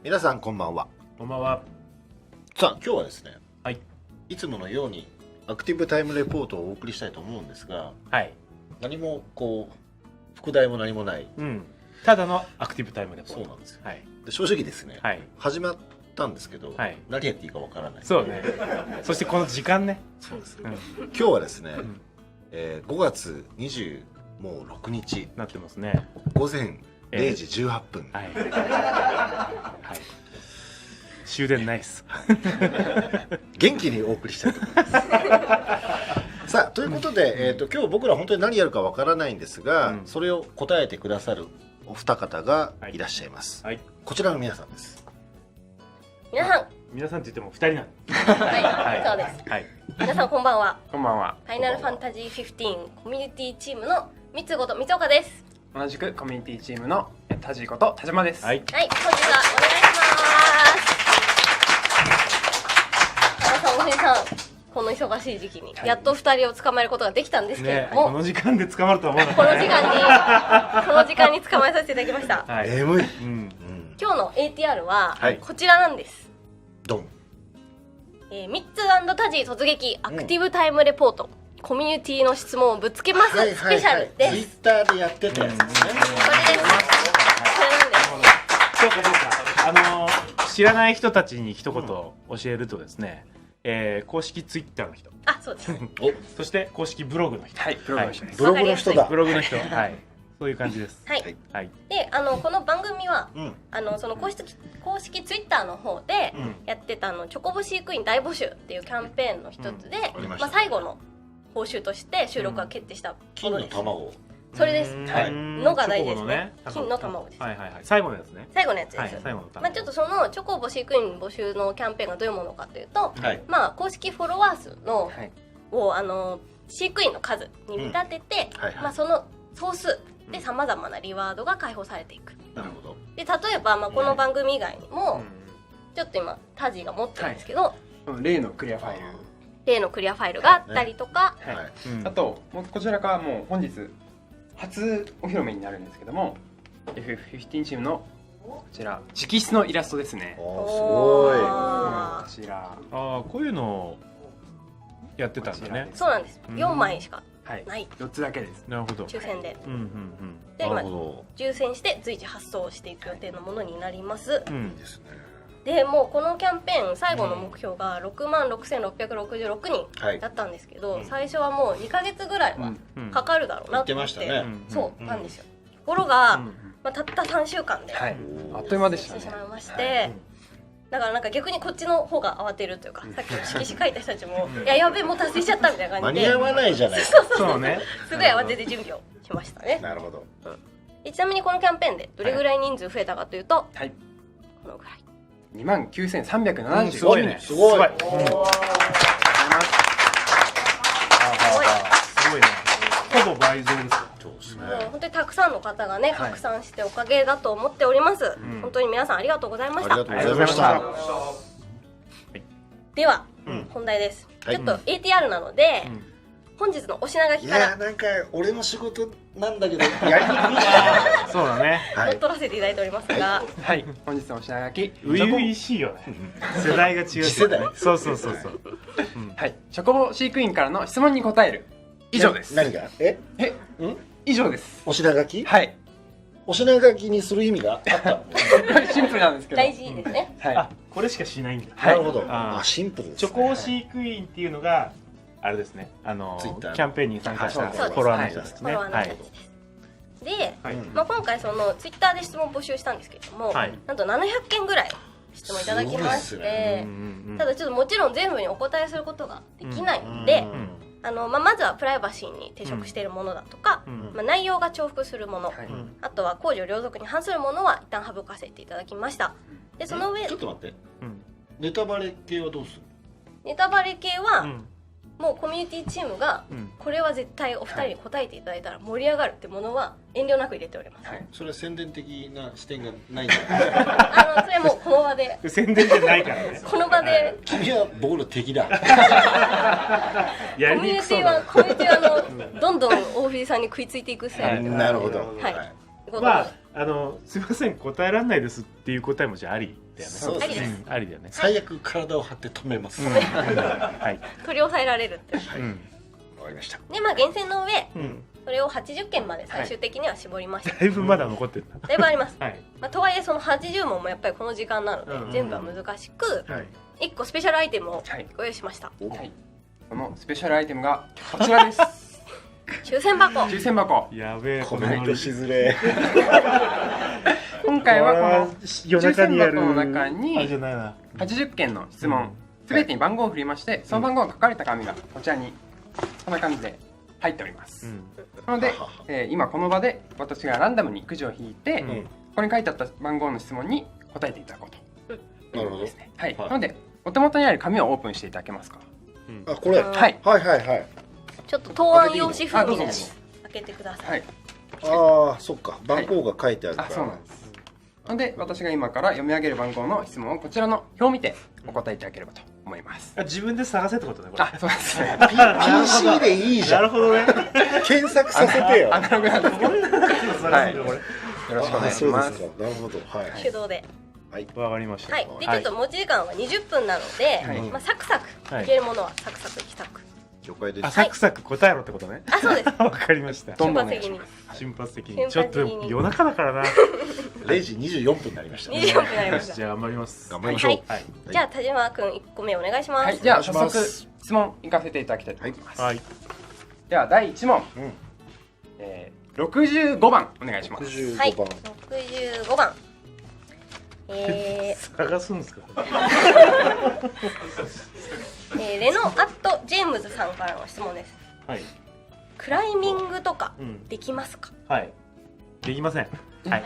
皆さんこんばんは。こんばんは。さあ今日はですね、はい、いつものようにアクティブタイムレポートをお送りしたいと思うんですが、はい、何もこう副題も何もない、ただのアクティブタイムレポート。そうなんですよ、はい、で正直ですね、はい、始まったんですけど、はい、何やっていいかわからない。そうね。そしてこの時間ね。そうです、今日はですね、5月26日なってますね。午前0時18分、はいはい、終電ないっす。元気にお送りしたいと思いますさあということで、今日僕ら本当に何やるかわからないんですが、それを答えてくださるお二方がいらっしゃいます、こちらの皆さんです。皆さんって言っても2人なんではい、そうです、皆さんこんばんは。こんばんは。ファイナルファンタジー15コミュニティチームの三つごと三岡です。同じくコミュニティチームの田地こと田島です。はい、本日はお願いします。大藤さん、この忙しい時期にやっと2人を捕まえることができたんですけれども、この時間で捕まるとは思わなかった。この時間に捕まえさせていただきました。眠い。今日の ATR はこちらなんです。ドン。ミッツ&タジ突撃アクティブタイムレポート、コミュニティの質問をぶつけますスペシャルです。ツイッターでやってたやつですね。これです。これなんです。そうか。知らない人たちに一言教えるとですね、公式ツイッターの人、そうです。そして公式ブログの人、ブログの人だ。ブログの人、そういう感じです。はい。で、この番組はその公式ツイッターの方でやってたチョコボ飼育員大募集っていうキャンペーンの一つで、最後の報酬として収録が決定したものです。金の卵。それです。のが大事ですね。金の卵です。最後のやつね。最後のやつです。ちょっとそのチョコボ飼育員募集のキャンペーンがどういうものかというと、公式フォロワー数のを飼育員の数に見立てて、その総数でさまざまなリワードが開放されていく。なるほど。で例えばこの番組以外にもちょっと今タジが持ってるんですけど、例のクリアファイル。例のクリアファイルがあったりとか、あとこちらからもう本日初お披露目になるんですけども、 FF15 チームのこちら直筆のイラストですね。すごい。こちらこういうのをやってたんだね。そうなんです。4枚しかない、4つだけです。なるほど。抽選でで今抽選して随時発送していく予定のものになります。いいですね。でもうこのキャンペーン最後の目標が66,666人だったんですけど、最初はもう2ヶ月ぐらいはかかるだろうなって言ってましたね。そうなんですよ。ところがたった3週間であっという間でしたね。してしまいまして、だからなんか逆にこっちの方が慌てるというか、さっきの色紙書いた人たちもいややべえもう達成しちゃったみたいな感じで間に合わないじゃない。そうね。すごい慌てて準備をしましたね。なるほど。ちなみにこのキャンペーンでどれぐらい人数増えたかというと、このぐらい。29,375。すごいね。すごい。すごいね。ほぼ倍増ですよ。本当にたくさんの方がね拡散しておかげだと思っております。本当に皆さんありがとうございました。ありがとうございました。では本題です。ちょっと ATR なので本日のお品書きから。なんか俺の仕事なんだけどやりにくい。そうだね。乗っ取らせていただいておりますが、本日のお品書き初々しいよね。世代が違う。次世代。そう。チョコボ飼育員からの質問に答える。以上です。何が？以上です。お品書き？はい。お品書きにする意味があった。シンプルなんですけど。大事ですね。これしかしないんだ。なるほど。シンプルです。チョコボ飼育員っていうのがあれですね。キャンペーンに参加したフォロワーの人ですね。で、今回そのツイッターで質問を募集したんですけれども、なんと700件ぐらい質問いただきまして、ただちょっともちろん全部にお答えすることができないので、まずはプライバシーに抵触しているものだとか、内容が重複するもの、あとは公序良俗に反するものは一旦省かせていただきました。でその上ちょっと待って、ネタバレ系はどうする？ネタバレ系は、もうコミュニティチームがこれは絶対お二人に答えていただいたら盛り上がるってものは遠慮なく入れております。それは宣伝的な視点がないんじゃない？それはもうこの場で宣伝じゃないからね。この場で君は僕の敵だ。コミュニティはどんどん大藤さんに食いついていくスタイルで。なるほど。はい。すいません答えられないですっていう答えもじゃあありだよね。そうですねありだよね。最悪体を張って止めます。はい。取り押さえられるってわかりました。で厳選の上うん。それを80件まで最終的には絞りました、だいぶまだ残ってるな。だいぶあります、はい。とはいえその80問もやっぱりこの時間なので、うん全部は難しくはい。 1個スペシャルアイテムをはいご用意しました、はいこのスペシャルアイテムがこちらです抽選箱抽選箱やべえコメントしづれ。今回はこの夜中にやる抽選箱の中にあれじゃないな。 80件の質問すべてに番号を振りましてその番号が書かれた紙がこちらにこんな感じで入っております、なので、今この場で私がランダムにくじを引いて、ここに書いてあった番号の質問に答えていただこうとなるほどですね。はい。なのでお手元にある紙をオープンしていただけますか。あ、これ。うんはい。はいはいはい。ちょっと答案用紙風にあどうぞどうぞ開けてください、はい。ああ、そっか。番号が書いてあるかあ、ら。そうなんです。なので私が今から読み上げる番号の質問をこちらの表を見てお答えいただければと思います。自分で探せってことねこれ。あ、そうですね。 PC でいいじゃ。なんるほどね。検索させてよ。アナログなんですけど。よ探すんだころしくお願いします。そうですか。なるほど。はい。手動でれ。わかりました。はいでちょっと持ち時間は20分なので、はいサクサクいけるものはサクサクいきたく、了解です。あ、サクサク答えろってことね。あそうですわかりました。どんどん瞬発的に瞬発的に。瞬ちょっと発的に夜中だからな。 0時24分になりましたね。 24分になりましたじゃあ頑張ります。頑張りましょう。はい。じゃあ田島くん1個目お願いします、はい。じゃあ早お願いしま速す質問いかせていただきたいと思います。はい。では第1問。うん。 65番お願いします。はい65番。 65番探すんですか。レノアットジェームズさんからの質問です。はい。クライミングとかうん。できますか？はい。できません。はい。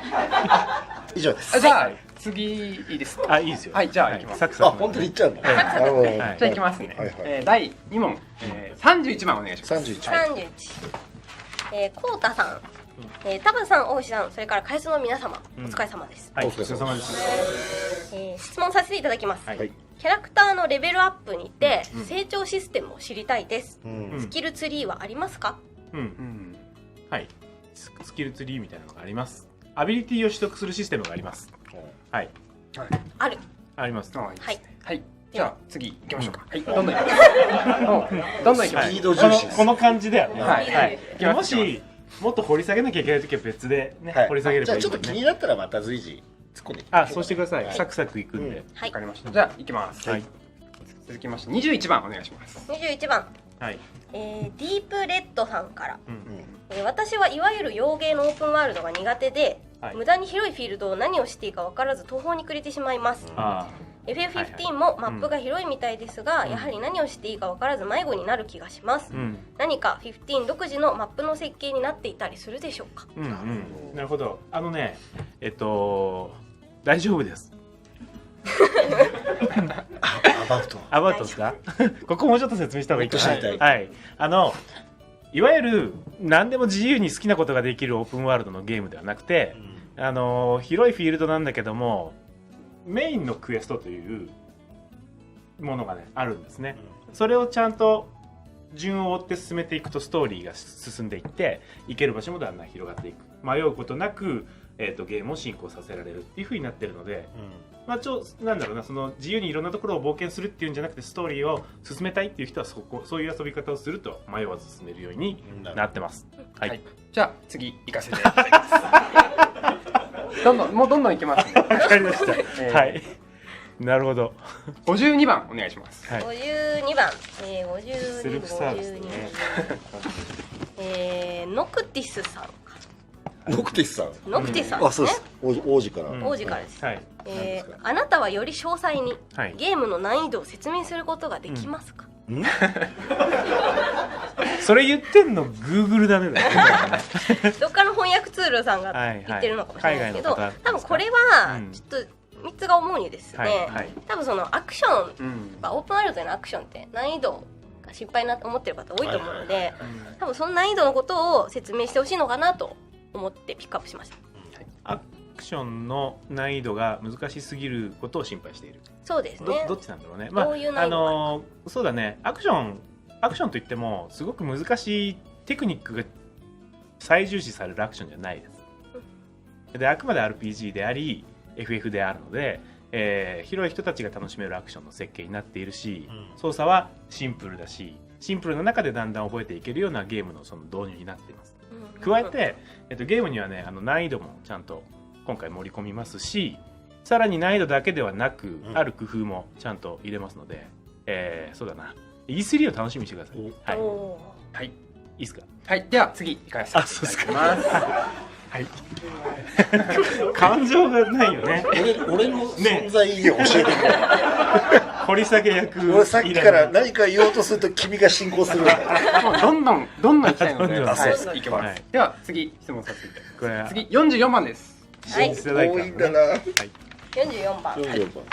以上です。じゃあ次いいですか。あ、いいですよ。はいじゃあ行きますサクサク。あ、本当に言っちゃうんだ。なるほど。はいじゃあ行きますね。はいはい第2問、31番お願いします。 31。 31。コウタさん、タブさん、大石さん、それからカエスの皆様、お疲れ様です。はい。おお疲れ様疲れ様です。質問させていただきます。はい。キャラクターのレベルアップにてうん成長システムを知りたいです。うん。スキルツリーはありますか？うん。うんはい。スキルツリーみたいなのがあります。アビリティを取得するシステムがあります。はい。ある。あります。あいいですはいね。はい。じゃあ次行きましょうか。はい。どんどん行きます。どんどん行きまスピーしょう。ド重視です。この感じだよね。はいはい。行きますもしもっと掘り下げなきゃいけないときは別でね、はい掘り下げれじゃあちょっばいいもんね。と気になったらまた随時突っ込んでいきまあ、しょそうしてください。はいサクサクいくんで。はい。わかりました。じゃあ行きます。はい。続きまして21番お願いします。 21番、はい。ディープレッドさんから。うん。私はいわゆる洋芸のオープンワールドが苦手で、はい無駄に広いフィールドを何をしていいか分からず途方に暮れてしまいます、あ FF15 もマップが広いみたいですが、やはり何をしていいか分からず迷子になる気がします、あ。うん。何か15独自のマップの設計になっていたりするでしょうか？うんうん。なるほど。大丈夫です。アバウト。アバウトですか？ここもうちょっと説明した方がいいかな。もっと知りはい。いわゆる何でも自由に好きなことができるオープンワールドのゲームではなくて、広いフィールドなんだけども、メインのクエストというものがねあるんですね。それをちゃんと順を追って進めていくとストーリーが進んでいって行ける場所もだんだん広がっていく、迷うことなく、ゲームを進行させられるっていう風になってるので、まあなんだろうな、その自由にいろんなところを冒険するっていうんじゃなくてストーリーを進めたいっていう人はそういう遊び方をすると迷わず進めるようになってます。はい、はいじゃあ次行かせていただきます。どんどん行きますね。わかりました。ーはい。なるほど。 52番お願いします。はい。 52番、52セルフサービスね。ノクティスさんか、ノクティスさん。ノクティスさんであ、すねそうです。王子から。うん王子からです、はい。あなたはより詳細にはい。ゲームの難易度を説明することができますか？それ言ってんの Google だね。どっかの翻訳ツールさんがはい言ってるのかもしれないですけど、海外の方多分これはうんちょっと3つが思うにですね、はいはい多分そのアクション、うんオープンワールドでのアクションって難易度が心配なと思ってる方多いと思うので、多分その難易度のことを説明してほしいのかなと思ってピックアップしました。アクションの難易度が難しすぎることを心配している。そうですね。どっちなんだろうね。どういう難易度があるそうだね。アクションといってもすごく難しいテクニックが最重視されるアクションじゃないです。であくまで RPG であり FF であるので、広い人たちが楽しめるアクションの設計になっているし、操作はシンプルだし、シンプルな中でだんだん覚えていけるようなゲームのその導入になっています。加えて、ゲームにはね難易度もちゃんと今回盛り込みますし、さらに難易度だけではなく、ある工夫もちゃんと入れますので、そうだな E3 を楽しみにしてください。はい、はい、いいですか。はい、では次行かせていただきます。はい。感情がないよね。俺の存在意義を教えてくれ。掘り下げ役。俺さっきから何か言おうとすると君が進行するんだよ。もうどんどん行きたいので、はい行きます。では次質問させていただきこれます。次44番です。はい、多いんだな。はい。 44番。44番ね。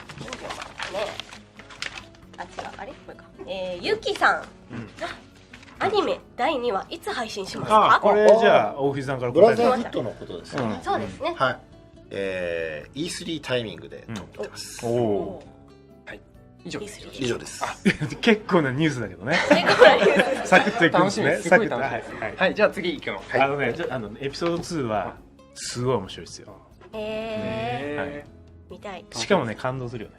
あ、違う、あれこれか。ゆきさん。アニメ第2話いつ配信しますか？これじゃあ大藤さんからブラ答えて。ザーフットのことですよね。そうですね。はい。E3 タイミングで撮ってます。おお。以上です。以上です。結構なニュースだけどね。結構なニュース。サクッといくんですね。楽しみです。すごい楽しみです。はい、じゃあ次行くの。エピソード2はすごい面白いですよ。見たい。しかもね感動するよね。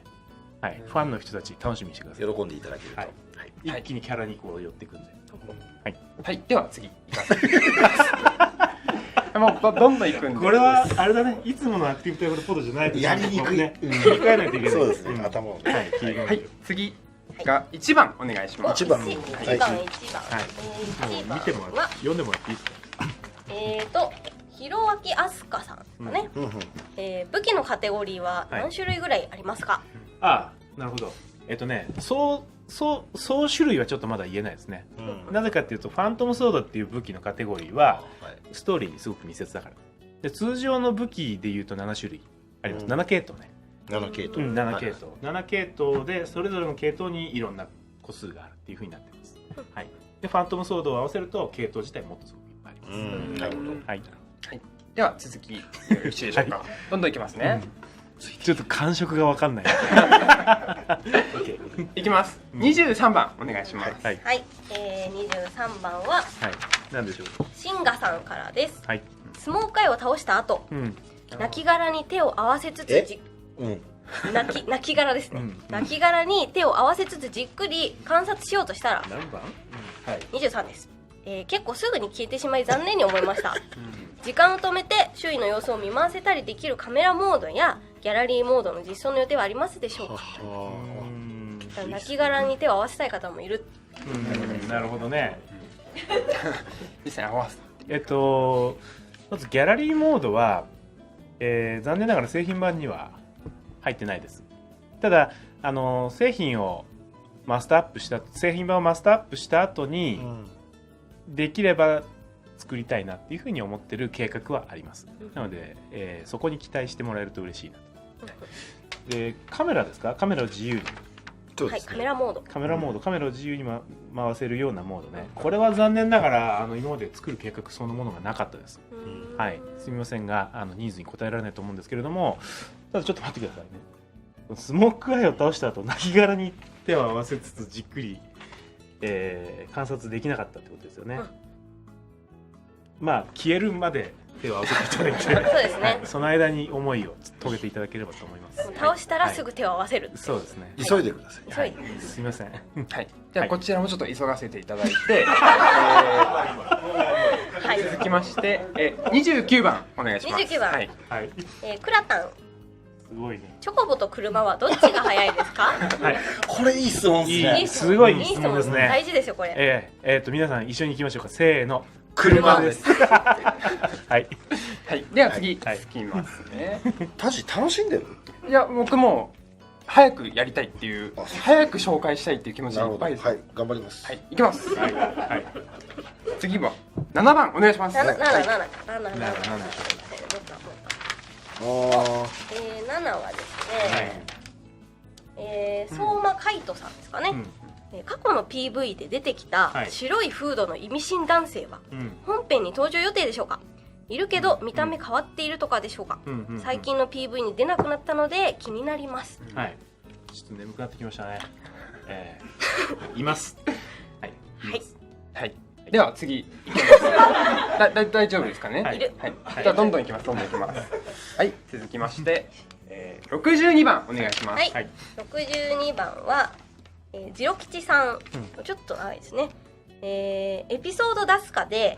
はい。ファンの人たち楽しみにしてください。喜んでいただけると。一気にキャラにこう寄っていくんで。はい、では次行かせていただきます。もうどんどん行くんで。これはあれだね。いつものアクティブタイムポッドじゃないです。やりにくい。切り替えないといけない。そうですね。頭を。はい、次が1番お願いします。1番。1番。見てもらって読んでもらっていいですか。広脇あすかさんね。武器のカテゴリーは何種類ぐらいありますか？ああ、なるほど。総種類はちょっとまだ言えないですね。なぜかっていうとファントムソードっていう武器のカテゴリーはストーリーにすごく密接だから。で通常の武器でいうと7種類あります。7系統ね。7系統。7系統でそれぞれの系統にいろんな個数があるっていう風になってます。はい。でファントムソードを合わせると系統自体もっとすごくいっぱいあります。なるほど。はい。では続きよろしいでしょうか。どんどんいきますね。ちょっと感触が分かんない。いきます。23番お願いします。はい。23番は何でしょう。シンガさんからです。はい。相撲界を倒した後、亡き殻に手を合わせつつ亡き殻ですね。亡き殻に手を合わせつつじっくり観察しようとしたら何番？23です。結構すぐに消えてしまい残念に思いました。時間を止めて周囲の様子を見回せたりできるカメラモードやギャラリーモードの実装の予定はありますでしょうか？亡き殻に手を合わせたい方もいる。なるほどね。実際合わせまずギャラリーモードは、残念ながら製品版には入ってないです。ただ製品版をマスターアップした後に、できれば作りたいなっていうふうに思ってる計画はあります。なので、そこに期待してもらえると嬉しいなと。でカメラですか？カメラを自由に。はい、カメラモード。カメラを自由に、回せるようなモードね。これは残念ながら今まで作る計画そのものがなかったです。はい、すみませんがニーズに応えられないと思うんですけれども、ただちょっと待ってくださいね。スモークアイを倒した後、亡き殻に手を合わせつつじっくり、観察できなかったってことですよね。まあ消えるまで手を合わせていただいてそうですね。その間に思いを遂げていただければと思います。倒したらすぐ手を合わせる。そうですね。急いでください。急いで。すみません。はい。じゃあこちらもちょっと急がせていただいて、続きまして29番お願いします。29番。はい。クラタン。すごいね。チョコボと車はどっちが早いですか？はい。これいい質問ですね。すごいいい質問ですね。大事ですよこれ。皆さん一緒に行きましょうか。せーの。車です。はい。はい。では次つきますね。タジ楽しんでる？いや僕も早くやりたいっていう早く紹介したいっていう気持ちがいっぱいです。はい。頑張ります。はい。行きます。はい。次は7番お願いします。7。7はですね、相馬海斗さんですかね。過去の PV で出てきた白いフードの意味深男性は本編に登場予定でしょうか？いるけど見た目変わっているとかでしょうか？最近の PV に出なくなったので気になります。はい。ちょっと眠くなってきましたね。います。はい。はい。では次いきます大丈夫ですかね。はいじゃあどんどんいきます。はい、続きまして、62番お願いします。はい、62番は、ジロ吉さん、ちょっと長いですね。エピソード出すかで、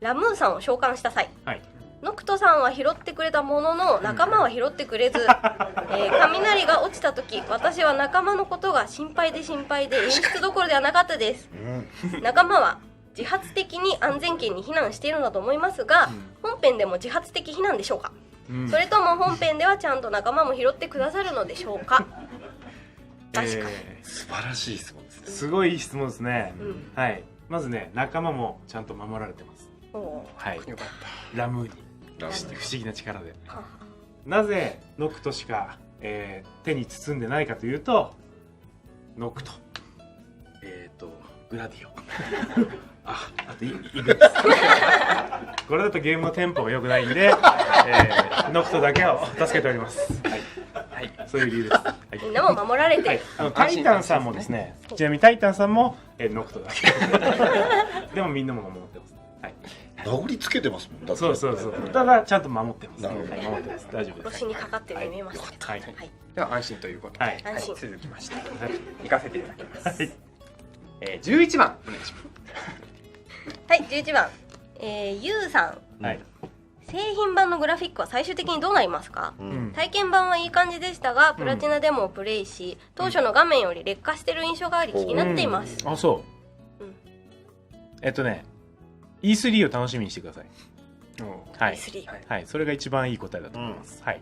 ラムーさんを召喚した際、ノクトさんは拾ってくれたものの仲間は拾ってくれず、雷が落ちた時私は仲間のことが心配で演出どころではなかったです。仲間は自発的に安全圏に避難しているのだと思いますが、本編でも自発的避難でしょうか、それとも本編ではちゃんと仲間も拾ってくださるのでしょうか。確かに素晴らしい質問ですね。すごいいい質問ですね。はい。まずね、仲間もちゃんと守られてます。はい。よかった。ラムーに不思議な力で。なぜノクトしか、手に包んでないかというと、ノクト、グラディオ、あとイグです。これだとゲームのテンポが良くないんで、ノクトだけを助けております。はい、そういう理由です。みんなも守られて、タイタンさんもですね、ちなみにタイタンさんも、ノクトだけ。でもみんなも守ってます。名残つけてますもん。だってそう。ただちゃんと守ってます。守ってます。大丈夫です。殺しにかかってるように見えましたけど。では安心ということで、安心。続きまして行かせていただきます。11番お願いします。はい、11番、ゆうさん。製品版のグラフィックは最終的にどうなりますか？体験版はいい感じでしたが、プラチナデモをプレイし、当初の画面より劣化してる印象があり気になっています。あ、そう。E3 を楽しみにしてください。はい、それが一番いい答えだと思います。はい、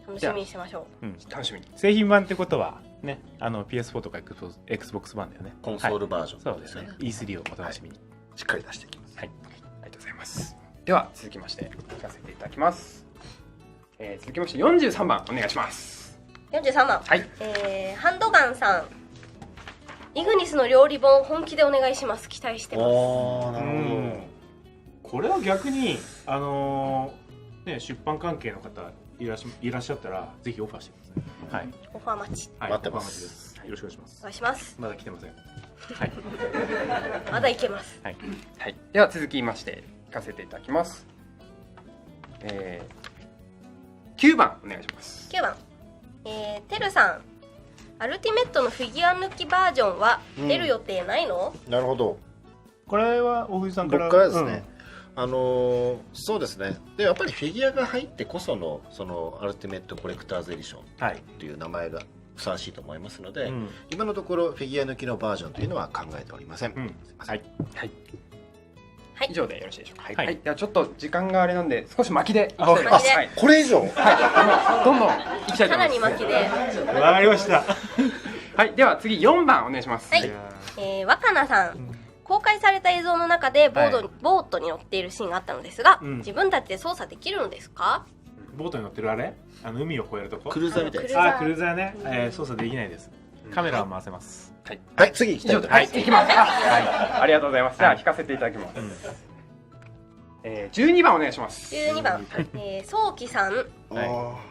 楽しみにしましょう。楽しみに。製品版ってことはね、PS4 とか Xbox 版だよね。コンソールバージョン。そうですね。E3 をお楽しみに。しっかり出していきます。はい、ありがとうございます。では続きまして聞かせていただきます。続きまして43番お願いします。43番。はい。ハンドガンさん。イグニスの料理本本気でお願いします。期待してます。なるほど。これは逆に出版関係の方いらっしゃったらぜひオファーしてください。はい。オファー待ち。待ってます。よろしくお願いします。お願いします。まだ来てません。はい。まだいけます。はい。では続きまして聞かせていただきます。9番お願いします。9番。てるさん。アルティメットのフィギュア抜きバージョンは出る予定ないの？なるほど。これは大藤さんから。僕からですね。そうですね。でやっぱりフィギュアが入ってこそのそのアルティメットコレクターズエディションという名前がふさわしいと思いますので、今のところフィギュア抜きのバージョンというのは考えておりません。はい。以上でよろしいでしょうか。はい。ではちょっと時間があれなんで少し巻きで。これ以上。はい。どんどん行きたいと思います。さらに巻きで。わかりました。はい。では次4番お願いします。はい。若菜さん。公開された映像の中でボートに乗っているシーンがあったのですが、自分たちで操作できるのですか？ボートに乗ってるあれ？海を越えるとこ？クルーザーみたいです。クルーザーね。操作できないです。カメラは回せます。はい。次行きたいと思います。行きます。ありがとうございます。じゃあ引かせていただきます。12番お願いします。12番。そうきさん。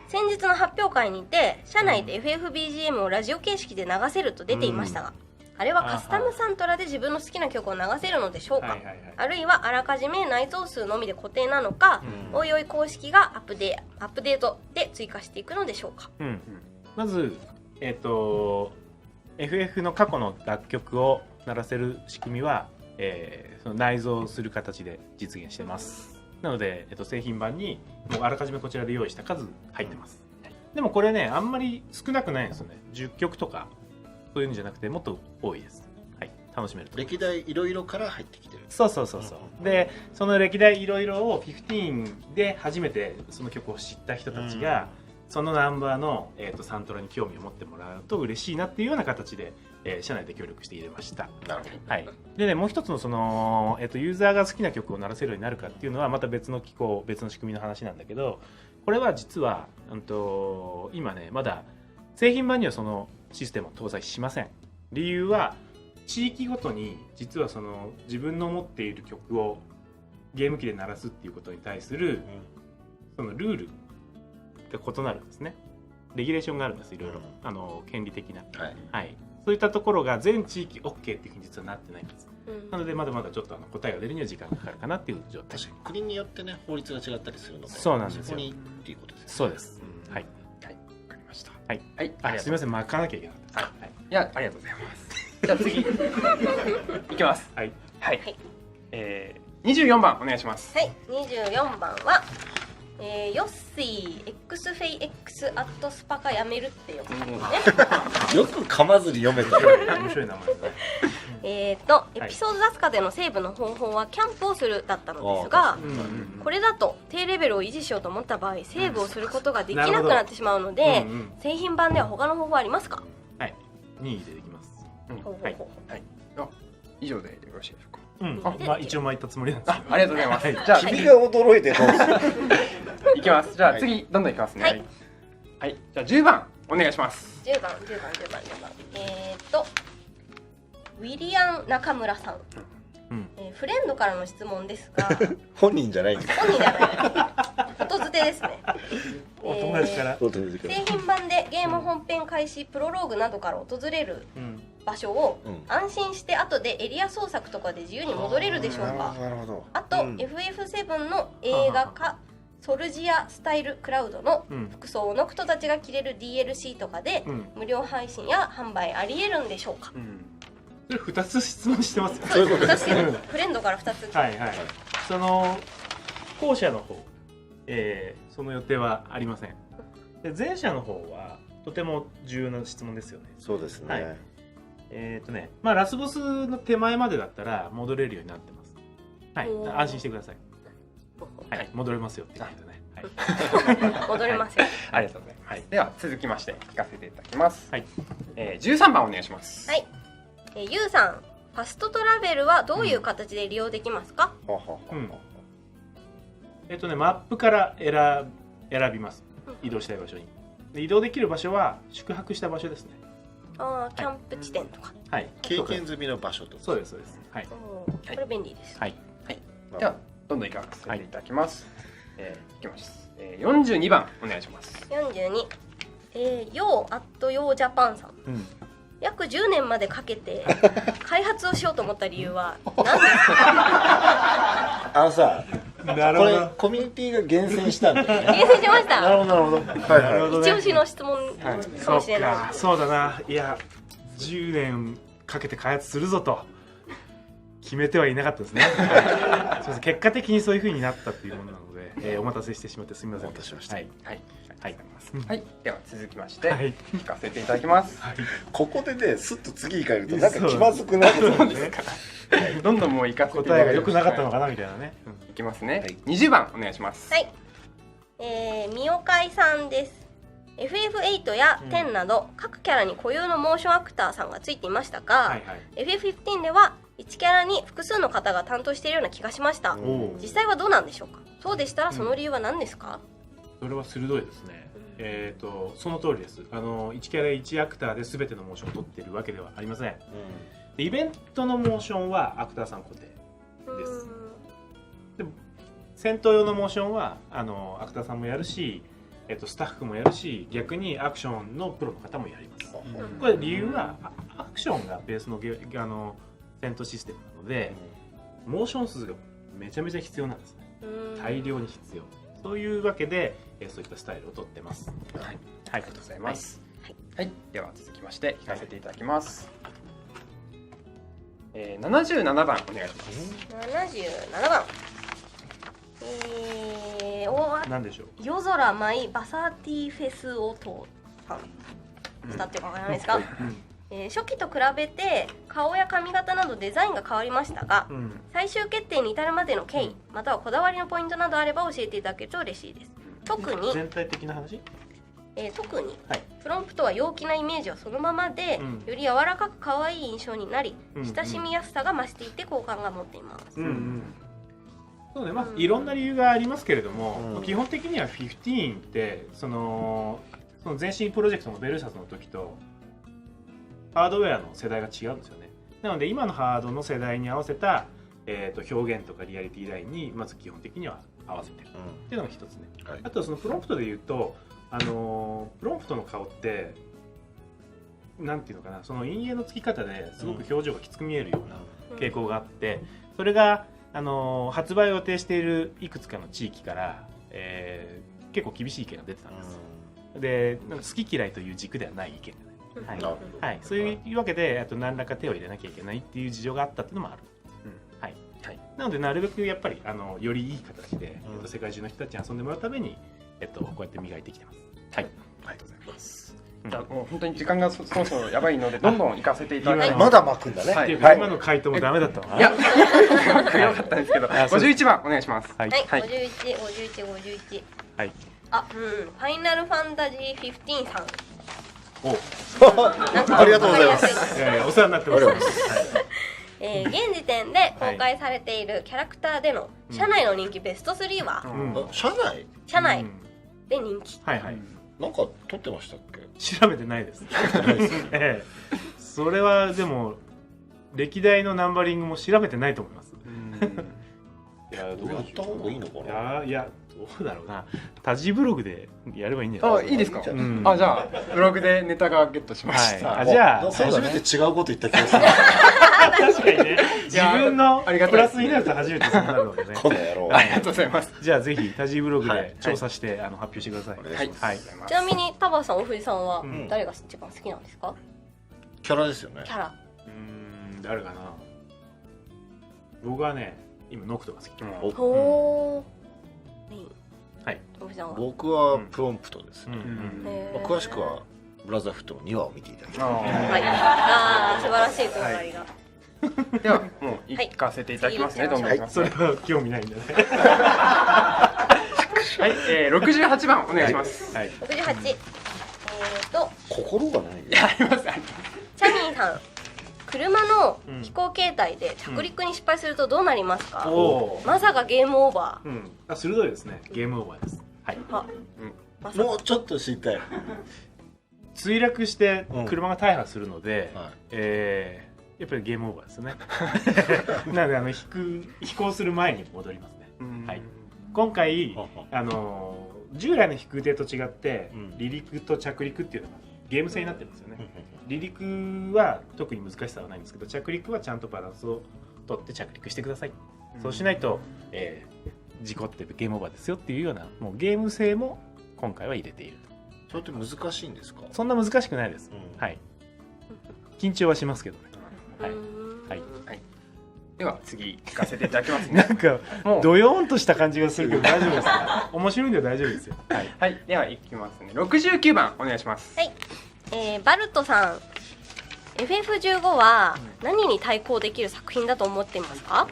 先日の発表会にて社内で FFBGM をラジオ形式で流せると出ていましたが、あれはカスタムサントラで自分の好きな曲を流せるのでしょうか？あるいはあらかじめ内蔵数のみで固定なのか、おいおい公式がアップデートで追加していくのでしょうか？まずFF の過去の楽曲を鳴らせる仕組みは、その内蔵する形で実現してます。なので、製品版にもうあらかじめこちらで用意した数入ってます。でもこれね、あんまり少なくないんですよね。10曲とかそういうんじゃなくてもっと多いです。はい、楽しめると。歴代いろいろから入ってきてる。そう。で、その歴代いろいろを15で初めてその曲を知った人たちが、そのナンバーの、サントラに興味を持ってもらうと嬉しいなっていうような形で、社内で協力して入れました。なるほど。はい。でね、もう一つのその、ユーザーが好きな曲を鳴らせるようになるかっていうのはまた別の機構、別の仕組みの話なんだけど、これは実は、今ね、まだ製品版にはそのシステムを搭載しません。理由は地域ごとに実はその自分の持っている曲をゲーム機で鳴らすっていうことに対するそのルールが異なるんですね。レギュレーションがあるんです。いろいろ権利的な、はい、そういったところが全地域 OK っていうふうに実はなってないんです。なのでまだまだちょっと答えが出るには時間がかかるかなっていう状態。確かに国によってね法律が違ったりするので、そうなんですよ。そこにっていうことですね。そうです。はい。はい、わかりました。はい。はい、あ、すみません、巻かなきゃいけなかった。はい。いや、ありがとうございます。じゃあ次いきます。はい。はい。24番お願いします。はい、24番はヨッシー X フェイ X アットスパカやめるってよくね。よく噛まずに読めた。面白い名前ですね。エピソード出すかでのセーブの方法はキャンプをするだったのですが、これだと低レベルを維持しようと思った場合セーブをすることができなくなってしまうので、製品版では他の方法ありますか？はい、任意でできます。はい。あ、以上でよろしいでしょうか。まあ一応巻いたつもりなんですけど。ありがとうございます。じゃあ君が驚いてどうする？いきます。じゃあ次どんどんいきますね。はい。じゃあ10番お願いします。10番。ウィリアン中村さん。フレンドからの質問ですが、本人じゃないんです。本人じゃない。音づてですね。お友達から。製品版でゲーム本編開始、プロローグなどから訪れる場所を安心して後でエリア捜索とかで自由に戻れるでしょうか。あと FF7 の映画化ソルジアスタイルクラウドの服装をノクトたちが着れる DLC とかで無料配信や販売ありえるんでしょうか。それ2つ質問してますよ。そういうことです。フレンドから2つ。はいはい。その後者の方、その予定はありません。で前者の方はとても重要な質問ですよね。そうですね。はい、まあラスボスの手前までだったら戻れるようになってます。はい、安心してください。はい、戻れますよって感じでね。はい、戻れますよ。ありがとうございます。では続きまして聞かせていただきます。はい、13番お願いします。はい。ゆうさん、ファストトラベルはどういう形で利用できますか？マップから選びます。移動したい場所に。移動できる場所は宿泊した場所ですね。ああ、キャンプ地点とか。はい。経験済みの場所と。そうですそうです。はい。これ便利です。はい。はい。ではどんどんいかせていただきます。いきます。42番お願いします。42。ヨーアットヨージャパンさん。約10年までかけて開発をしようと思った理由は何ですか？さ、これコミュニティが厳選したんだよね。厳選しました。なるほどなるほど。一押しの質問かもしれない。そうだな。いや、10年かけて開発するぞと決めてはいなかったですね。結果的にそういう風になったっていうものなので、お待たせしてしまってすみません。お待たせしました。はい。はい、では続きまして聞かせていただきます。ここでね、スッと次行かれるとなんか気まずくなるんですね。どんどんもう行かせていただきます。答えが良くなかったのかなみたいなね。いきますね。20番お願いします。はい。みおかいさんです。FF8 や10など各キャラに固有のモーションアクターさんがついていましたが、FF15 では1キャラに複数の方が担当しているような気がしました。実際はどうなんでしょうか。そうでしたらその理由は何ですか？それは鋭いですね。その通りです。1キャラ1アクターで全てのモーションを取っているわけではありません。でイベントのモーションはアクターさん固定です。で戦闘用のモーションはアクターさんもやるし、スタッフもやるし、逆にアクションのプロの方もやります。これ理由はアクションがベースの戦闘システムなので、モーション数がめちゃめちゃ必要なんですね。大量に必要。そういうわけで、そういったスタイルをとってます。はい、ありがとうございます。はい、では続きまして聞かせていただきます。77番お願いします。77番。何でしょう。夜空舞バサーティフェスオトさん。伝ってるかわからないですか？初期と比べて顔や髪型などデザインが変わりましたが、最終決定に至るまでの経緯、またはこだわりのポイントなどあれば教えていただけると嬉しいです。特に全体的な話？特に、プロンプトは陽気なイメージはそのままで、より柔らかく可愛い印象になり、親しみやすさが増していて好感が持っています。そうね、いろんな理由がありますけれども、基本的には15ってその前身プロジェクトのベルサスの時とハードウェアの世代が違うんですよね。なので今のハードの世代に合わせた、表現とかリアリティラインにまず基本的には合わせてるっていうのが一つね。あとそのプロンプトで言うとプロンプトの顔ってなんていうのかな、その陰影のつき方ですごく表情がきつく見えるような傾向があって、それが発売を予定しているいくつかの地域から、結構厳しい意見が出てたんです。でなんか好き嫌いという軸ではない意見がね、はい、そういうわけであと何らか手を入れなきゃいけないっていう事情があったっていうのもある。はいはい、なのでなるべくやっぱりよりいい形で、世界中の人たちに遊んでもらうために、こうやって磨いてきてます。はい、ありがとうございます。じゃあもう本当に時間がそろそろやばいのでどんどん行かせていただきます。まだ巻くんだね。はい、今の回答もダメだったわ。いや、よかったんですけど、51番お願いします。はい、51、51、51。はい。あ、ファイナルファンタジー15さん。ありがとうございます。お世話になってます。現時点で公開されているキャラクターでの社内の人気ベスト3は、社内で人気。はいはい。なんか撮ってましたっけ？調べてないです。それはでも歴代のナンバリングも調べてないと思います。いや、どうやった方がいいのかな。いやどうだろうな。タジブログでやればいいんじゃないですか。いいですか。じゃあブログでネタがゲットしました。じゃあ初めて違うこと言った気がする。確かにね。自分のプラスになると初めてそうなるのでね。この野郎。ありがとうございます。じゃあぜひタジブログで調査して発表してください。はい。ちなみにタバさん、おふじさんは誰が一番好きなんですか？キャラですよね。キャラ。誰かな。僕はね、今ノクトが好き。ほー。はい。僕はプロンプトですね。詳しくはブラザーフットの2話を見ていただきたい。はい。素晴らしいつながりが。ではもう行かせていただきますね。どんどん行きます。それは興味ないんだね。はい、68番お願いします。はい。68。心がない。あります。チャニーさん。車の飛行形態で着陸に失敗するとどうなりますか？まさかゲームオーバー。鋭いですね。ゲームオーバーです。はい。もうちょっと知りたい。墜落して車が大破するので、やっぱりゲームオーバーですね。なので飛行する前に戻りますね。はい。今回従来の飛空艇と違って離陸と着陸っていうのがゲーム性になってるんですよね。離陸は特に難しさはないんですけど、着陸はちゃんとバランスをとって着陸してください。そうしないと、事故ってゲームオーバーですよっていうようなもうゲーム性も今回は入れている。それって難しいんですか？そんな難しくないです。はい。緊張はしますけどね。はいはい。では次行かせていただきますね。なんかドヨーンとした感じがするけど大丈夫ですか？面白いんで大丈夫ですよ。はい。では行きますね。69番お願いします。はい。バルトさん、FF15 は何に対抗できる作品だと思っていますか？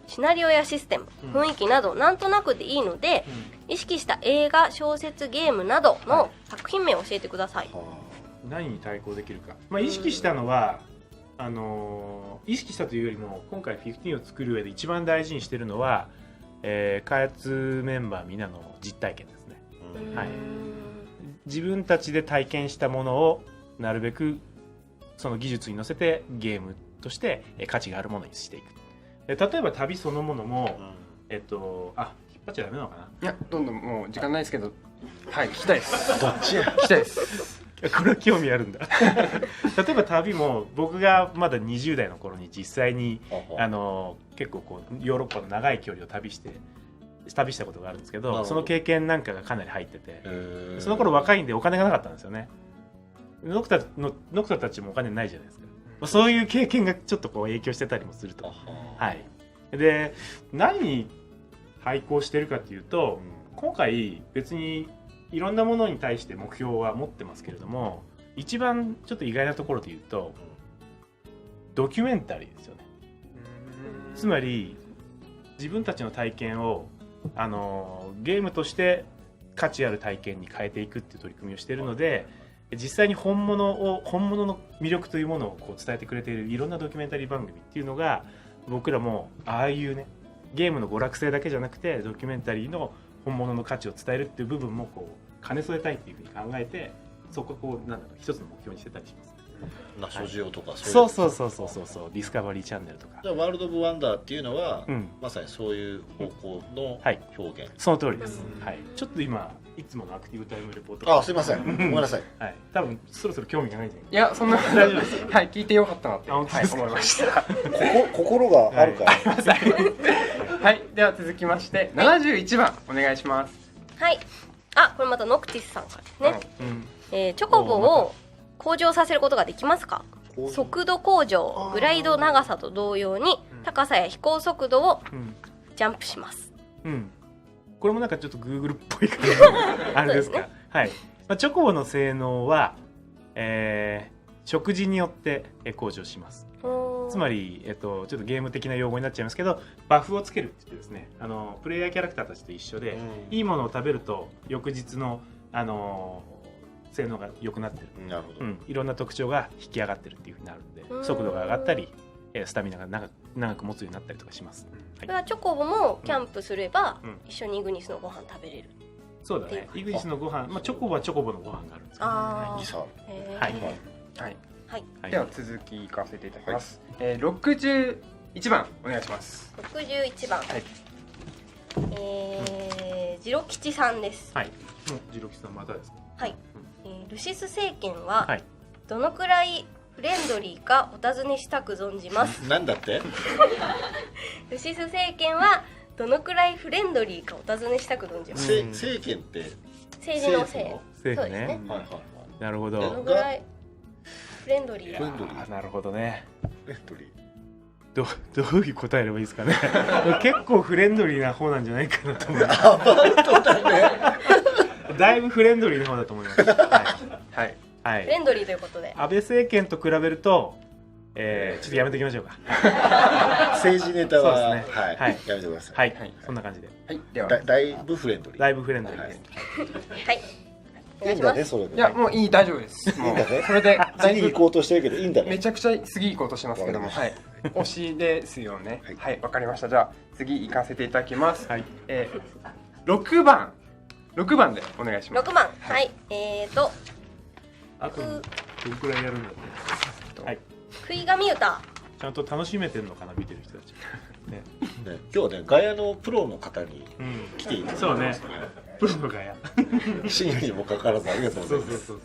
シナリオやシステム、雰囲気などなんとなくでいいので、意識した映画、小説、ゲームなどの作品名を教えてください。何に対抗できるか。意識したのは意識したというよりも今回15を作る上で一番大事にしているのは、開発メンバーみんなの実体験ですね。はい。自分たちで体験したものをなるべくその技術に乗せてゲームとして価値があるものにしていく。例えば旅そのものも、引っ張っちゃダメなのかな。いや、どんどんもう時間ないですけど、はい、聞きたいです。どっちや？聞きたいです。これは興味あるんだ。例えば旅も僕がまだ20代の頃に実際に結構こうヨーロッパの長い距離を旅したことがあるんですけど、その経験なんかがかなり入ってて、その頃若いんでお金がなかったんですよね。ノクタたちもお金ないじゃないですか。そういう経験がちょっとこう影響してたりもすると。はい。で、何に対抗してるかっていうと、今回別にいろんなものに対して目標は持ってますけれども、一番ちょっと意外なところで言うとドキュメンタリーですよね。つまり自分たちの体験をゲームとして価値ある体験に変えていくっていう取り組みをしているので、実際に本物の魅力というものをこう伝えてくれているいろんなドキュメンタリー番組っていうのが、僕らもああいうねゲームの娯楽性だけじゃなくてドキュメンタリーの本物の価値を伝えるっていう部分もこう兼ね添えたいっていうふうに考えて、そこをこう一つの目標にしてたりします。ナショジオとかそうそうそうそうそうそう、ディスカバリーチャンネルとか。ワールド・オブ・ワンダーっていうのは、まさにそういう方向の表現。その通りです。はい。ちょっと今いつものアクティブタイムレポート。すいません。ごめんなさい。はい。多分そろそろ興味がないんじゃない。いや、そんな大丈夫です。はい、聞いてよかったなって思いました。心があるから。はい、では続きまして71番お願いします。はい。これまたノクティスさんからですね。チョコボを向上させることができますか？速度向上、グライド長さと同様に高さや飛行速度をジャンプします。これもなんかちょっと Google っぽい感じあれですか。はい。チョコボの性能は、食事によって向上します。つまり、ちょっとゲーム的な用語になっちゃいますけど、バフをつけるって言ってですね、プレイヤーキャラクターたちと一緒で、いいものを食べると翌日の、性能が良くなってる。なるほど。いろんな特徴が引き上がってるっていうふうになるんで、速度が上がったり、スタミナが長く持つようになったりとかします。これはチョコボもキャンプすれば、一緒にイグニスのご飯食べれる。そうだね。イグニスのご飯、チョコボはチョコボのご飯があるんですけど。はい。では続きいかせていただきます。61番お願いします。61番。ジロ吉さんです。はい。ジロ吉さんまたですか。はい。ルシス政権はどのくらいフレンドリーかお尋ねしたく存じます。なんだって？ルシス政権はどのくらいフレンドリーかお尋ねしたく存じます。政権って政治の政。政府ね。なるほど。どのくらいフレンドリー。なるほどね。フレンドリー。どういう答えればいいですかね。結構フレンドリーな方なんじゃないかなと思います。だいぶフレンドリーな方だと思います。はい。フレンドリーということで。安倍政権と比べると、ちょっとやめておきましょうか。政治ネタははい、やめてください。はい、そんな感じで。はい、ではだいぶフレンドリー。だいぶフレンドリーです。はい。いいんだね、それで。いや、もういい、大丈夫です。もうそれで次行こうとしてるけどいいんだね。めちゃくちゃ次行こうとしてますけども、はい。推しですよね。はい、わかりました。じゃあ次行かせていただきます。はい。6番でお願いします。6番。はい。あとどのくらいやるんだろう。はい。食い神歌。ちゃんと楽しめてるのかな、見てる人たち。ね。今日ね、ガヤのプロの方に来ていただきました。そうね。プロのガヤ。深夜にもかかわらずありがとうございます。そう。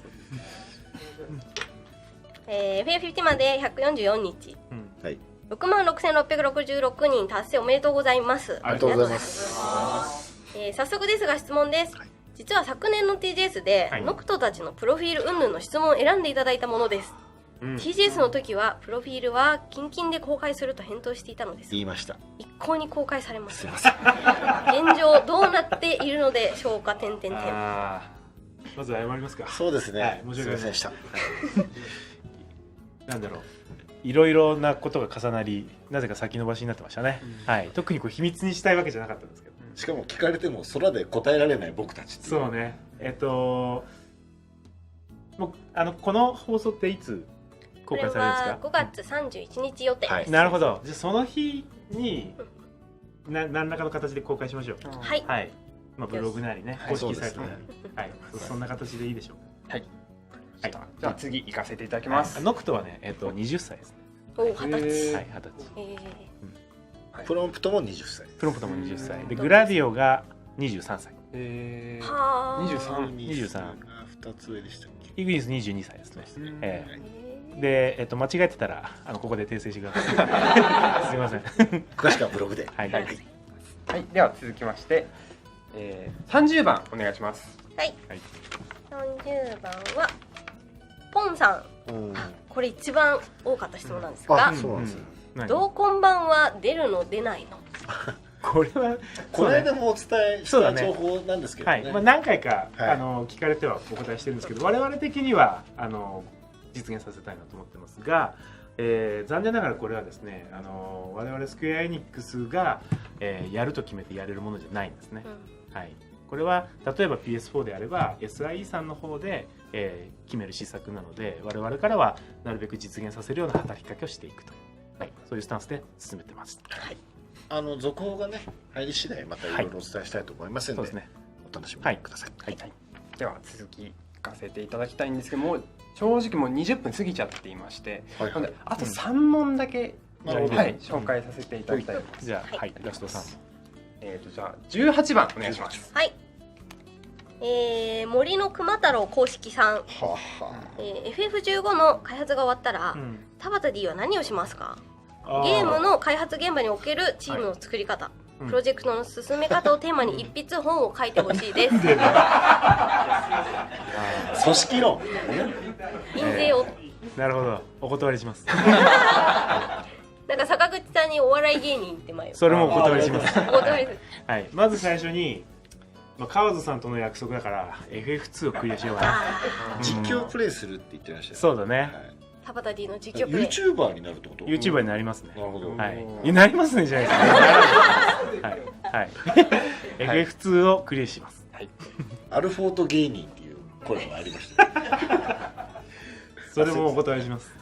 FA50 まで144日。はい。66,666人達成おめでとうございます。ありがとうございます。早速ですが質問です。実は昨年の TGS で、ノクトたちのプロフィール云々の質問を選んでいただいたものです。TGS の時はプロフィールは近々で公開すると返答していたのです。言いました。一向に公開されません。現状どうなっているのでしょうか。まず謝りますか。そうですね。申し訳ございませんでした。なんだろう。いろいろなことが重なり、なぜか先延ばしになってましたね。はい。特に秘密にしたいわけじゃなかったんですけど。しかも聞かれても空で答えられない僕たち。そうね。もうこの放送っていつ公開されるんですか？これは5月31日予定です。なるほど。じゃあその日に何らかの形で公開しましょう。はい。はい。ブログなりね、公式サイトなり、はい。そんな形でいいでしょうか。はい。じゃあ次行かせていただきます。ノクトはね、20歳ですね。お、20歳。はい、20歳。プロンプトも20歳。プロンプトも20歳。で、グラディオが23歳。23。 23。2つ上でしたっけ？イグニス22歳ですね。で、間違えてたらここで訂正してください。すみません。詳しくはブログで。はい。はい。では続きまして、30番お願いします。はい。30番はポンさん。これ一番多かった質問なんですが、どうこんばんは出るの出ないの？これはこの間もお伝えした情報なんですけどね。何回か聞かれてはお答えしてるんですけど、我々的には実現させたいなと思ってますが、残念ながらこれはですね、我々スクエアエニックスがやると決めてやれるものじゃないんですね。はい。これは例えば PS4 であれば SIE さんの方で、決める施策なので、我々からはなるべく実現させるような働きかけをしていくと、はい、そういうスタンスで進めてます。はい。続報がね入り次第またいろいろお伝えしたいと思いますので、お楽しみください。はい。では続きかせていただきたいんですけども、正直もう20分過ぎちゃっていまして、はいはい、なのであと3問だけ、なるほど、はい、紹介させていただきたいと思います。じゃあ、はい、ラスト3問。じゃあ18番お願いします。はい。森の熊太郎公式さん、FF15 の開発が終わったら、田畑 D は何をしますか？ゲームの開発現場におけるチームの作り方、プロジェクトの進め方をテーマに一筆本を書いてほしいです。組織論印税を、なるほど、お断りします。なんか坂口さんにお笑い芸人って前それもお断りします。お断りする。はい、まず最初に、川津さんとの約束だから FF2 をクリアしようかな。実況プレイするって言ってましたよね。そうだね、はい、田畑 D の実況プレイ YouTuber になるってこと？ YouTuber になりますね。なるほど、はい、なりますねじゃないですか。はいはい、FF2 をクリアします。はい、アルフォート芸人っていう声もありました。それもお断りします。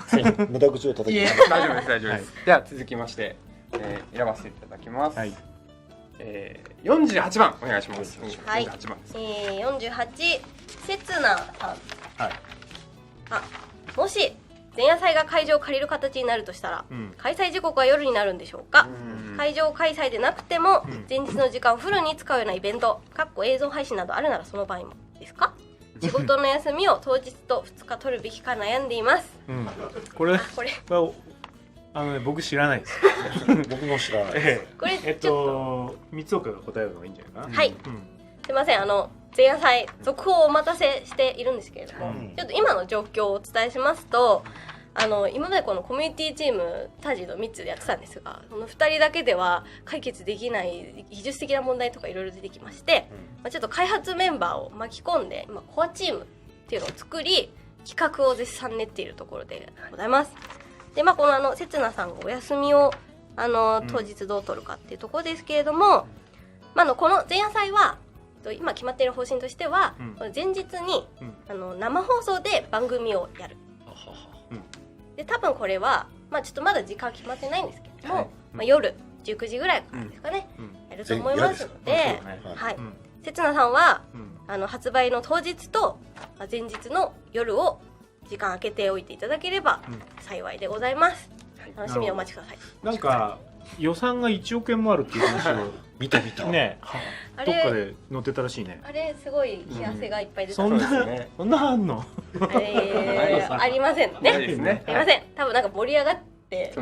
無駄口を叩きます。大丈夫です大丈夫です。では続きまして、選ばせていただきます。はい。48番お願いします。はい。48番です。48せつなさん。はい。もし前夜祭が会場を借りる形になるとしたら、開催時刻は夜になるんでしょうか？会場開催でなくても前日の時間をフルに使うようなイベント、映像配信などあるならその場合もですか？仕事の休みを当日と2日取るべきか悩んでいます。これは僕知らないです。僕も知らない。これ三岡が答えるのがいいんじゃないかな。はい。すいません、前夜祭続報をお待たせしているんですけれども、ちょっと今の状況をお伝えしますと、今までこのコミュニティチームタジの3つでやってたんですが、その2人だけでは解決できない技術的な問題とかいろいろ出てきまして、ちょっと開発メンバーを巻き込んで今コアチームっていうのを作り、企画を絶賛練っているところでございます。で、このせつなさんがお休みを当日どう取るかっていうところですけれども、この前夜祭は今決まっている方針としては、前日に生放送で番組をやる。で、多分これはちょっとまだ時間決まってないんですけれども、夜19時ぐらいからですかね、やると思いますので、せつなさんは発売の当日と前日の夜を時間空けておいていただければ幸いでございます。楽しみにお待ちください。なんか予算が1億円もあるっていう話を見たね、どっかで載ってたらしいね。あれすごい冷や汗がいっぱい出た。そんなあんの？ありませんね。ありません。多分なんか盛り上がって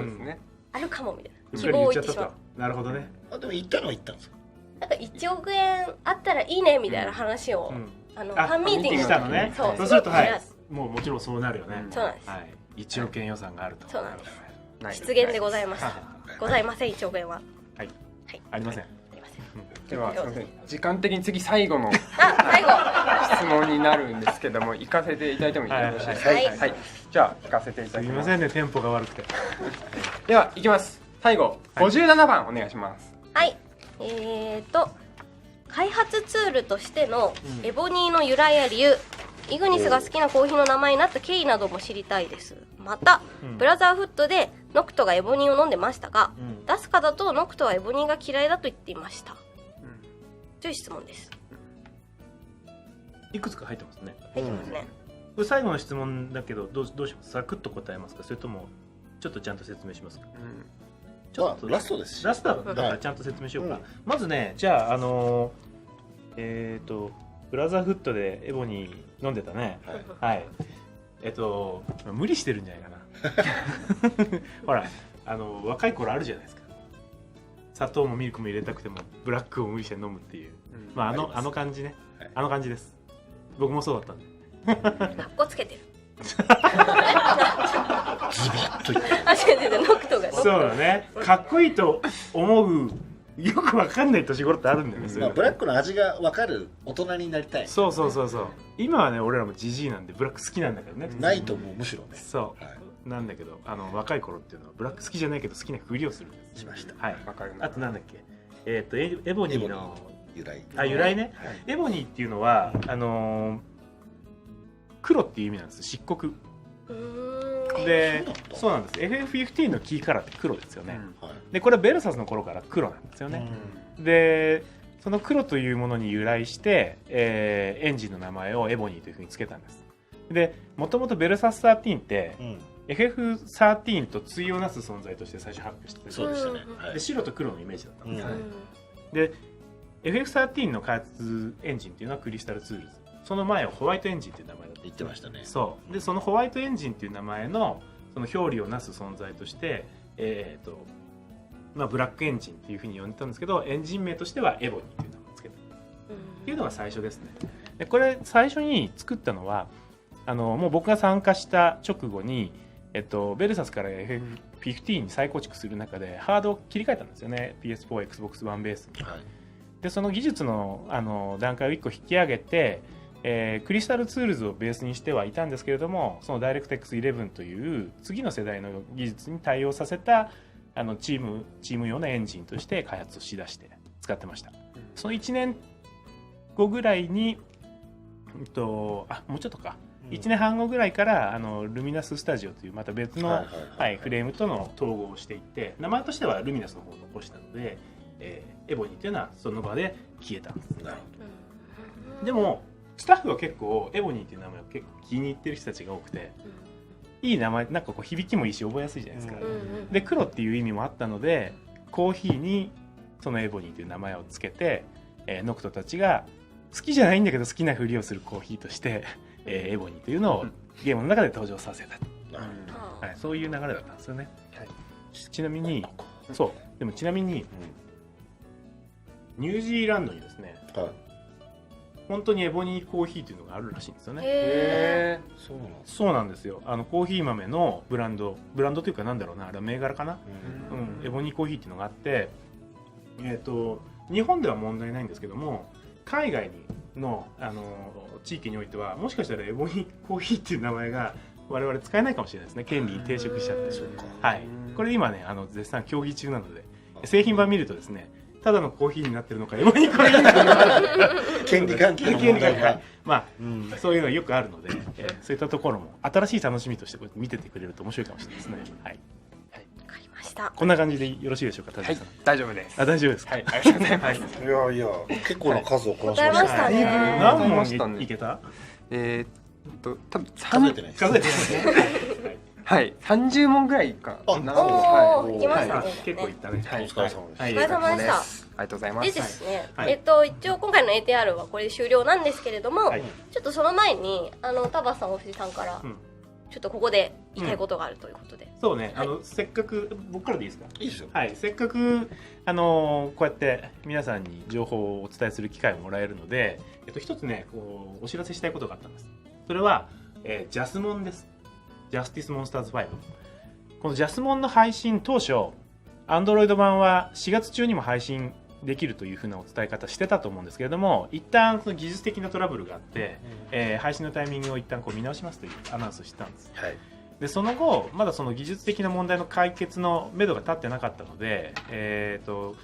あるかもみたいな希望を言ってしまう。なるほどね。でも行ったのは行ったんですか？なんか1億円あったらいいねみたいな話をファンミーティングしたのね。そうするともちろんそうなるよね。そうなんです。1億円予算があると。そうなんです。出現でございます。ございません、1億円は。はい。ありません。では、すみません。時間的に次最後の最後質問になるんですけども、行かせていただいてもよろしいですか？はい。じゃあ行かせていただきます。すみませんね、テンポが悪くて。では行きます。最後57番お願いします。はい。開発ツールとしてのエボニーの由来や理由、イグニスが好きなコーヒーの名前になった経緯なども知りたいです。また、ブラザーフットでノクトがエボニーを飲んでましたが、ダスカだとノクトはエボニーが嫌いだと言っていました。という質問です。いくつか入ってますね。入ってますね。これ最後の質問だけどどうします？サクッと答えますか？それともちょっとちゃんと説明しますか？ちょっとラストです。ラストだからちゃんと説明しようか。まずね、じゃあブラザーフットでエボニー飲んでたね。はい。無理してるんじゃないかな。ほら、若い頃あるじゃないですか。砂糖もミルクも入れたくてもブラックを無理して飲むっていう。あの感じね。あの感じです。僕もそうだったんで。かっこつけてる。ズバッと言って。初めてでノクトが。そうだね。かっこいいと思う。よくわかんない年頃ってあるんだよね。ブラックの味がわかる大人になりたい。そう。今はね、俺らもジジイなんでブラック好きなんだけどね。ないともうむしろね。そう。なんだけど、若い頃っていうのはブラック好きじゃないけど好きなふりをするんです。しました。はい。あとなんだっけ。エボニーの由来。由来ね。エボニーっていうのは黒っていう意味なんです。漆黒。で、そうなんです。FF15 のキーカラーって黒ですよね。で、これはベルサスの頃から黒なんですよね。で、その黒というものに由来して、エンジンの名前をエボニーというふうにつけたんです。でもともとベルサス13って、FF13 と対をなす存在として最初発表してて、そうでしたね、で白と黒のイメージだったんです、で FF13 の開発エンジンっていうのはクリスタルツールズ、その前はホワイトエンジンっていう名前だった言ってましたね。そうでそのホワイトエンジンっていう名前のその表裏をなす存在としてブラックエンジンっていうふうに呼んでたんですけど、エンジン名としてはエボニーっていう名前をつけたっていうのが最初ですね。でこれ最初に作ったのはもう僕が参加した直後に、ベルサスから FF15 に再構築する中でハードを切り替えたんですよね、 PS4、Xbox One ベースに、でその技術の、段階を1個引き上げて、クリスタルツールズをベースにしてはいたんですけれども、その DirectX 11という次の世代の技術に対応させたチーム用のエンジンとして開発しだして使ってました。その1年後ぐらいに、もうちょっとか、1年半後ぐらいからルミナススタジオというまた別のフレームとの統合をしていって、名前としてはルミナスの方を残したので、エボニーというのはその場で消えたんです。でもスタッフは結構エボニーっていう名前を結構気に入ってる人たちが多くて、いい名前、なんかこう響きもいいし覚えやすいじゃないですか、で黒っていう意味もあったのでコーヒーにそのエボニーという名前をつけて、ノクトたちが好きじゃないんだけど好きなふりをするコーヒーとしてエボニーというのをゲームの中で登場させた、そういう流れだったんですよね、ちなみにちなみに、ニュージーランドにですね、本当にエボニーコーヒーというのがあるらしいんですよね。そうなんですよ。コーヒー豆のブランドというか、なんだろうな、あれ銘柄かな、エボニーコーヒーっていうのがあって、日本では問題ないんですけども、海外の地域においてはもしかしたらエボニーコーヒーっていう名前が我々使えないかもしれないですね。権利に抵触しちゃって。これ今ね絶賛協議中なので、製品版見るとですね、ただのコーヒーになってるのかエボニーコーヒーになってるのか権利関係の問題がそういうのがよくあるので、そういったところも新しい楽しみとしてこうやって見ててくれると面白いかもしれないですね。わかりました。こんな感じでよろしいでしょうか、田中さん。大丈夫です。大丈夫ですか。ありがとうございます。いや結構な数をこなしまましたね。何問いけた？多分数えてないはい、30問ぐらいかな。いきましたね。結構いったね。お疲れ様です。お疲れ様でした。ありがとうございます。でですね、一応今回の ATR はこれで終了なんですけれども、ちょっとその前に田畑さん、大藤さんからちょっとここで言いたいことがあるということで。そうね、せっかく僕からでいいですか？いいですよ。はい、せっかくこうやって皆さんに情報をお伝えする機会をもらえるので、一つねこうお知らせしたいことがあったんです。それは、ジャスモンです。ジャスティスモンスターズ5。このジャスモンの配信当初、Android 版は4月中にも配信できるというふうなお伝え方してたと思うんですけれども、一旦その技術的なトラブルがあって、配信のタイミングを一旦こう見直しますというアナウンスをしたんです。でその後まだその技術的な問題の解決の目処が立ってなかったので、そ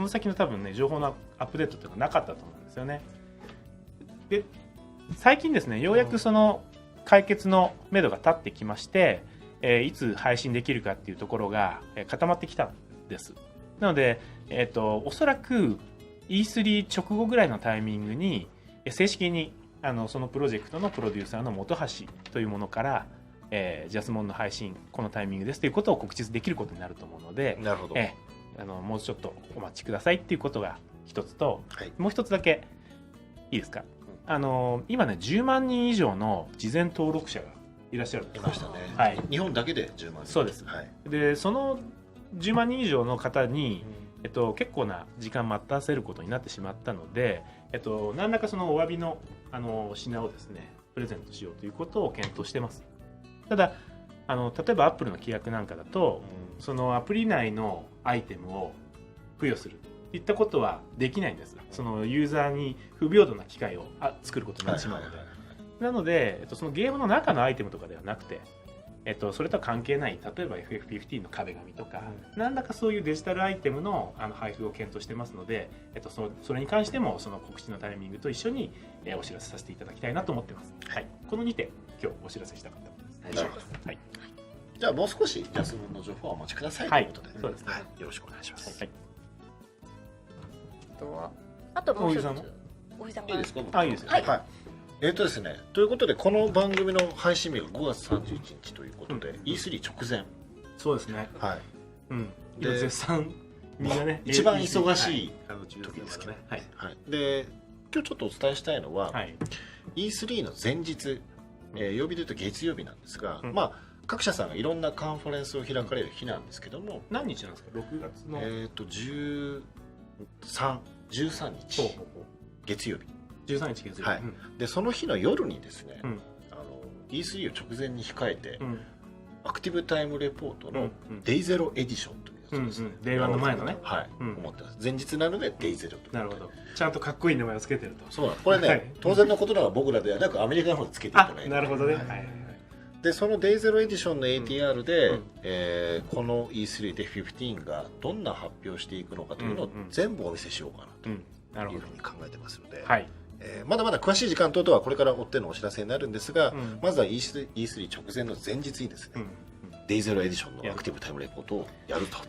の先の多分ね情報のアップデートというのがなかったと思うんですよね。で最近ですね、ようやくその解決の目処が立ってきまして、いつ配信できるかっていうところが固まってきたんです。なので、おそらく E3 直後ぐらいのタイミングに正式にそのプロジェクトのプロデューサーの本橋というものから、ジャスモンの配信このタイミングですということを告知できることになると思うので、なるほど。もうちょっとお待ちくださいっていうことが一つと、もう一つだけいいですか？今ね10万人以上の事前登録者がいらっしゃるんです。いましたね。日本だけで10万人。そうです。でその10万人以上の方に、結構な時間待たせることになってしまったので、何らかそのお詫びの品をですねプレゼントしようということを検討してます。ただ例えばアップルの規約なんかだと、そのアプリ内のアイテムを付与するといったことはできないんです。そのユーザーに不平等な機会を作ることになってしまうので、なので、そのゲームの中のアイテムとかではなくて、それとは関係ない例えば FF15 の壁紙とか、何らかそういうデジタルアイテムの配布を検討してますので、それに関してもその告知のタイミングと一緒にお知らせさせていただきたいなと思ってます。この2点今日お知らせしたかったです。じゃあもう少しジャスモンの情報はお待ちくださいということで、そうですね。よろしくお願いします。あとはあともう一つ大木さんいいですか？あ、いいですよ。はいですね、ということでこの番組の配信日が5月31日ということで、E3 直前。そうですね。はい。で絶賛みんなね一番忙しい時ですけどね。はい。で今日ちょっとお伝えしたいのは、はい。E3 の前日、曜日で言うと月曜日なんですが、まあ各社さんがいろんなカンファレンスを開かれる日なんですけども、何日なんですか？6月の。13日月曜日。13日月曜日。はい。でその日の夜にですね、E3 を直前に控えて、アクティブタイムレポートのデイゼロエディションというやつですね。令和の前のね。はい。思ってます。前日なのでデイゼロと。なるほど。ちゃんとかっこいい名前をつけてると。そうなんです。これね、当然のことながら僕らではなくアメリカの方でつけていただいて。なるほどね。でそのデイゼロエディションの ATR で、この E3 で15がどんな発表していくのかというのを全部お見せしようかなというふうに考えてますので、まだまだ詳しい時間等々はこれから追ってのお知らせになるんですが、まずは E3 直前の前日にですね、デイゼロエディションのアクティブタイムレポートをやると。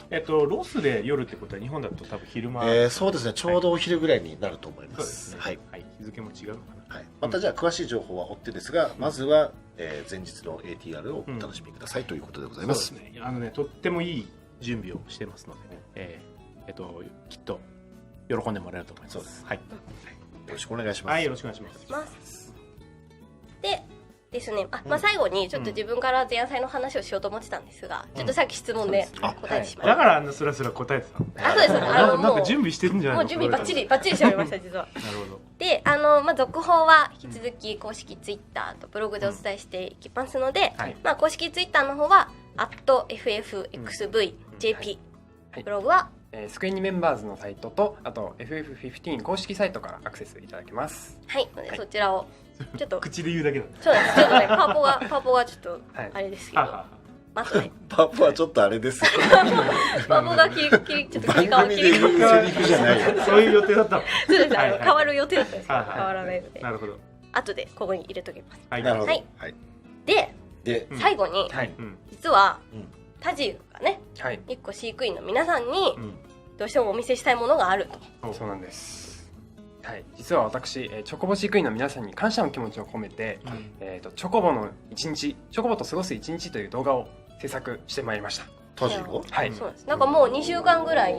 ロスで夜ってことは日本だと多分昼間。そうですね、ちょうどお昼ぐらいになると思います。はい。日付も違うのかな。またじゃあ詳しい情報は追ってですが、まずは前日の ATR をお楽しみくださいということでございます。とってもいい準備をしてますので、きっと喜んでもらえると思います。そうです。はい。よろしくお願いします。はい、よろしくお願いします。でですね、最後にちょっと自分から前夜祭の話をしようと思ってたんですが、ちょっとさっき質問で答えてしまいました。だからあんなスラスラ答えてたの。そうです。なんか準備してるんじゃないの？もう準備バッチリしておりました実は。なるほど。で、続報は引き続き公式ツイッターとブログでお伝えしていきますので、公式ツイッターの方は@ffxvjp、ブログはスクエニメンバーズのサイトと、あと FF15 公式サイトからアクセスいただけます。はい、そちらをちょっと口で言うだけだ。そうです。ちょっとね、パーポがちょっとあれですけど、パーポはちょっとあれですよ。パーポがちょっと切り替わる。そういう予定だったの。そうです。変わる予定だったんですけど、変わらないので。なるほど。後でここに入れときます。はい。なるほど。で、最後に実はタジがね、1個飼育員の皆さんにどうしてもお見せしたいものがあると。そうなんです。はい、実は私、チョコボ飼育員の皆さんに感謝の気持ちを込めて、チョコボの一日、チョコボと過ごす一日という動画を制作してまいりました。タジが？はい。そうです。なんかもう2週間ぐらい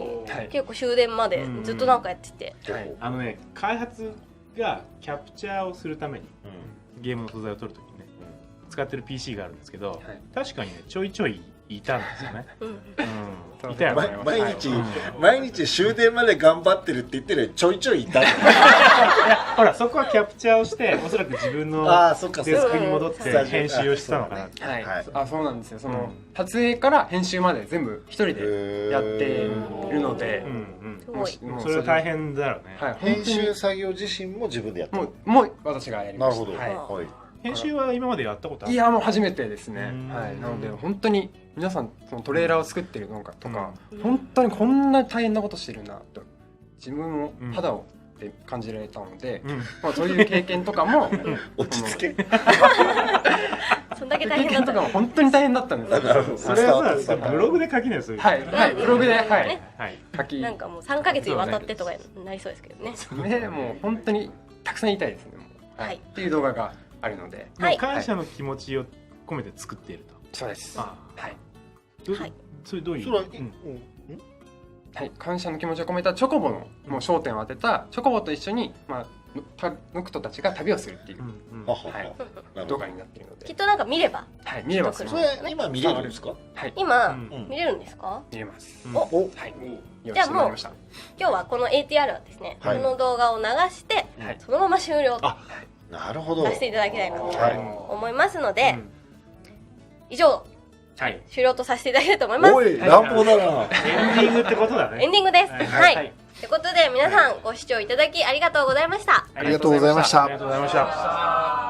結構終電までずっとなんかやってて、開発がキャプチャーをするためにゲームの素材を取るときにね、使ってる PC があるんですけど、確かにねちょいちょいいたんですよね。いたよね。毎日終電まで頑張ってるって言ってるちょいちょいいた。ほらそこはキャプチャーをしておそらく自分のデスクに戻って編集をしたのかな。はい。そうなんですよ。その撮影から編集まで全部一人でやっているので、それは大変だろうね。編集作業自身も自分でやってる。もう私がやりました。なるほど。編集は今までやったことある？いやもう初めてですね。はい。なので本当に皆さんそのトレーラーを作ってるのかとか、本当にこんな大変なことしてるなと自分も肌をで感じられたので、そういう経験とかも落ち着け。そんだけ大変だった。本当に大変だったんですよ。それはさブログで書きなよそれ。はいブログで書き。なんかもう3ヶ月にわたってとかなりそうですけどね。ねもう本当にたくさん言いたいですね。はい。っていう動画があるので、感謝の気持ちを込めて作っていると。そうです。はい。それどういう？はい、感謝の気持ちを込めたチョコボのもう焦点を当てたチョコボと一緒にノクトたちが旅をするっていう動画になっているので、きっとなんか見れば、見ればそれ今見れるんですか？今見れるんですか？見れます。はい。じゃあもう今日はこの ATR はですね、この動画を流してそのまま終了。なるほど。させていただきたいなと思いますので、以上終了とさせていただきたいと思います。おい、乱暴だな。エンディングってことだね。エンディングです。はい。ということで皆さんご視聴いただきありがとうございました。ありがとうございました。ありがとうございました。